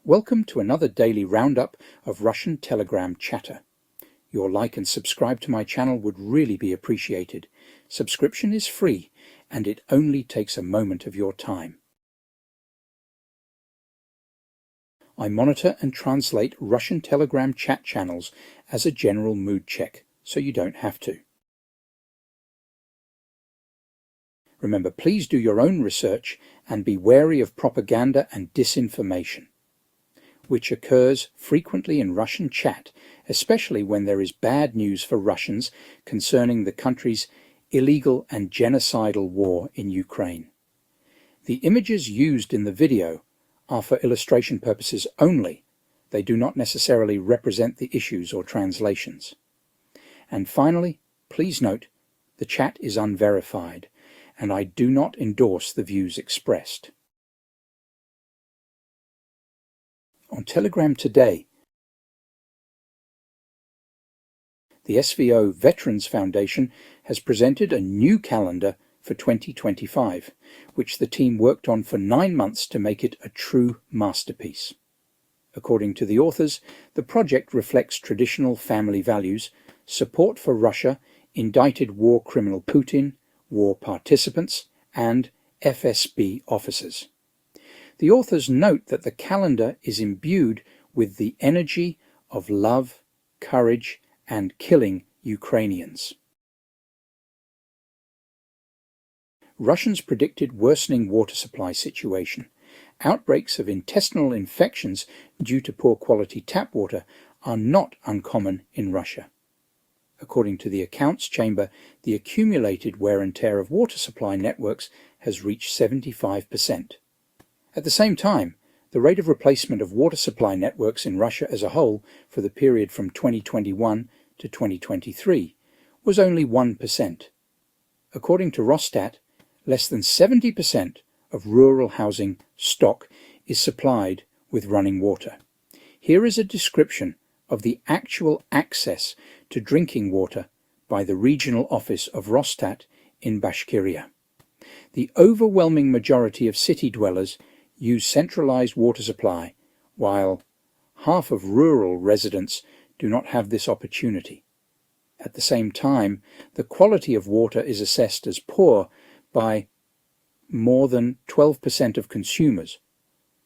Welcome to another daily roundup of Russian Telegram chatter. Your like and subscribe to my channel would really be appreciated. Subscription is free and it only takes a moment of your time. I monitor and translate Russian Telegram chat channels as a general mood check, so you don't have to. Remember, please do your own research and be wary of propaganda and disinformation, which occurs frequently in Russian chat, especially when there is bad news for Russians concerning the country's illegal and genocidal war in Ukraine. The images used in the video are for illustration purposes only. They do not necessarily represent the issues or translations. And finally, please note, the chat is unverified, and I do not endorse the views expressed. On Telegram today, the SVO Veterans Foundation has presented a new calendar for 2025, which the team worked on for 9 months to make it a true masterpiece. According to the authors, the project reflects traditional family values, support for Russia, indicted war criminal Putin, war participants, and FSB officers. The authors note that the calendar is imbued with the energy of love, courage, and killing Ukrainians. Russians predicted worsening water supply situation. Outbreaks of intestinal infections due to poor quality tap water are not uncommon in Russia. According to the accounts chamber, the accumulated wear and tear of water supply networks has reached 75%. At the same time, the rate of replacement of water supply networks in Russia as a whole for the period from 2021 to 2023 was only 1%. According to Rosstat, less than 70% of rural housing stock is supplied with running water. Here is a description of the actual access to drinking water by the regional office of Rosstat in Bashkiria. The overwhelming majority of city dwellers use centralized water supply, while half of rural residents do not have this opportunity. At the same time, the quality of water is assessed as poor by more than 12% of consumers,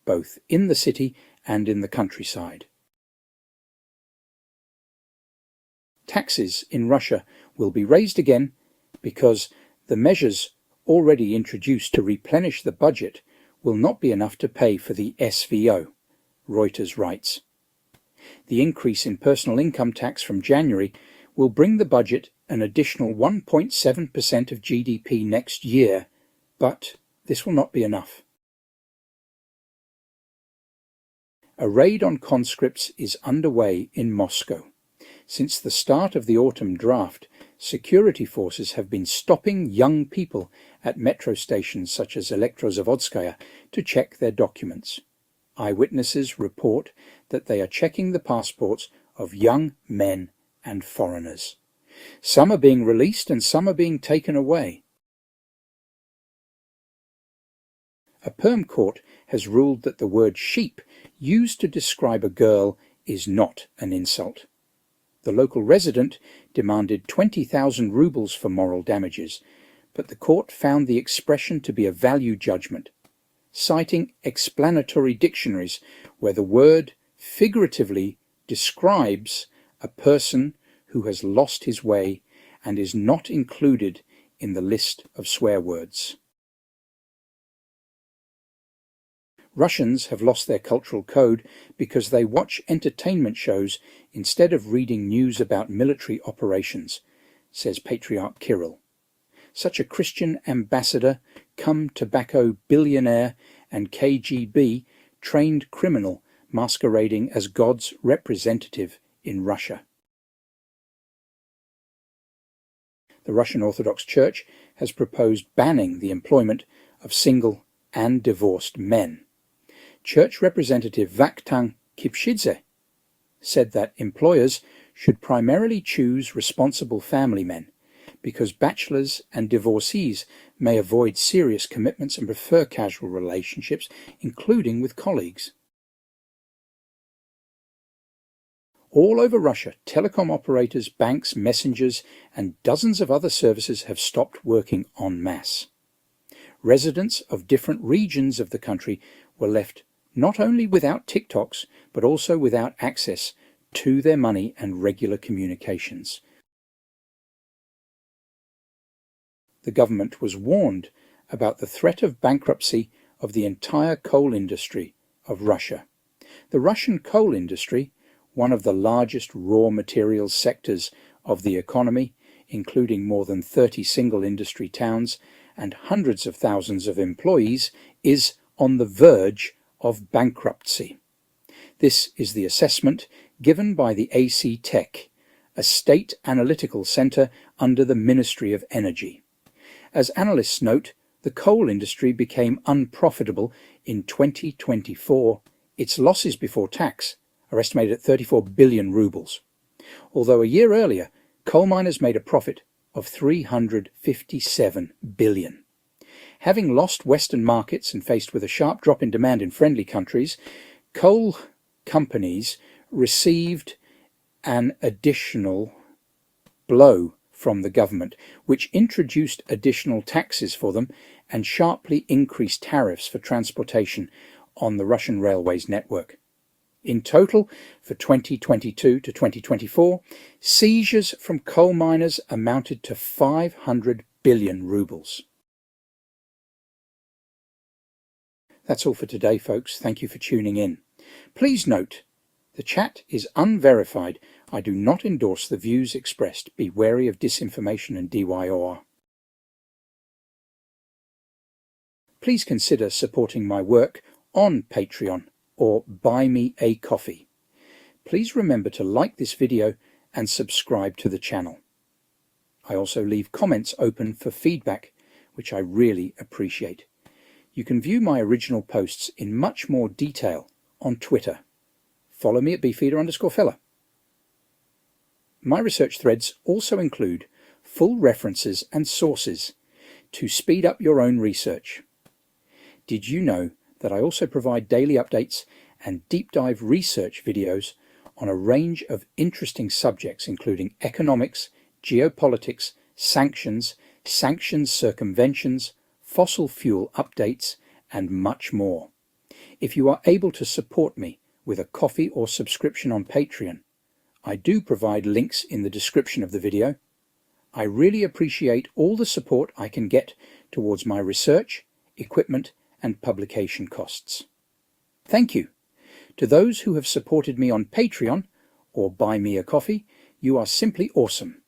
both in the city and in the countryside. Taxes in Russia will be raised again because the measures already introduced to replenish the budget will not be enough to pay for the SVO, Reuters writes. The increase in personal income tax from January will bring the budget an additional 1.7% of GDP next year, but this will not be enough. A raid on conscripts is underway in Moscow. Since the start of the autumn draft, security forces have been stopping young people at metro stations such as Elektrozavodskaya to check their documents. Eyewitnesses report that they are checking the passports of young men and foreigners. Some are being released and some are being taken away. A Perm court has ruled that the word sheep used to describe a girl is not an insult. The local resident demanded 20,000 rubles for moral damages, but the court found the expression to be a value judgment, citing explanatory dictionaries where the word figuratively describes a person who has lost his way and is not included in the list of swear words. Russians have lost their cultural code because they watch entertainment shows instead of reading news about military operations, says Patriarch Kirill. Such a Christian ambassador, cum tobacco billionaire and KGB trained criminal masquerading as God's representative in Russia. The Russian Orthodox Church has proposed banning the employment of single and divorced men. Church Representative Vatnik said that employers should primarily choose responsible family men because bachelors and divorcees may avoid serious commitments and prefer casual relationships, including with colleagues. All over Russia, telecom operators, banks, messengers, and dozens of other services have stopped working en masse. Residents of different regions of the country were left not only without TikToks, but also without access to their money and regular communications. The government was warned about the threat of bankruptcy of the entire coal industry of Russia. The Russian coal industry, one of the largest raw materials sectors of the economy, including more than 30 single industry towns and hundreds of thousands of employees, is on the verge of bankruptcy. This is the assessment given by the AC Tech, a state analytical centre under the Ministry of Energy. As analysts note, the coal industry became unprofitable in 2024. Its losses before tax are estimated at 34 billion rubles, although a year earlier, coal miners made a profit of 357 billion. Having lost Western markets and faced with a sharp drop in demand in friendly countries, coal companies received an additional blow from the government, which introduced additional taxes for them and sharply increased tariffs for transportation on the Russian railways network. In total, for 2022 to 2024, seizures from coal miners amounted to 500 billion rubles. That's all for today, folks. Thank you for tuning in. Please note, the chat is unverified. I do not endorse the views expressed. Be wary of disinformation and DYOR. Please consider supporting my work on Patreon or buy me a coffee. Please remember to like this video and subscribe to the channel. I also leave comments open for feedback, which I really appreciate. You can view my original posts in much more detail on Twitter. Follow me at beefeater_fella. My research threads also include full references and sources to speed up your own research. Did you know that I also provide daily updates and deep dive research videos on a range of interesting subjects, including economics, geopolitics, sanctions, circumventions, fossil fuel updates, and much more. If you are able to support me with a coffee or subscription on Patreon, I do provide links in the description of the video. I really appreciate all the support I can get towards my research, equipment, and publication costs. Thank you. To those who have supported me on Patreon or buy me a coffee, you are simply awesome.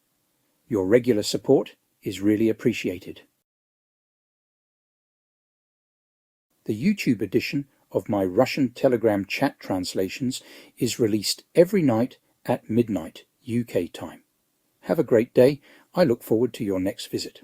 Your regular support is really appreciated. The YouTube edition of my Russian Telegram chat translations is released every night at midnight UK time. Have a great day. I look forward to your next visit.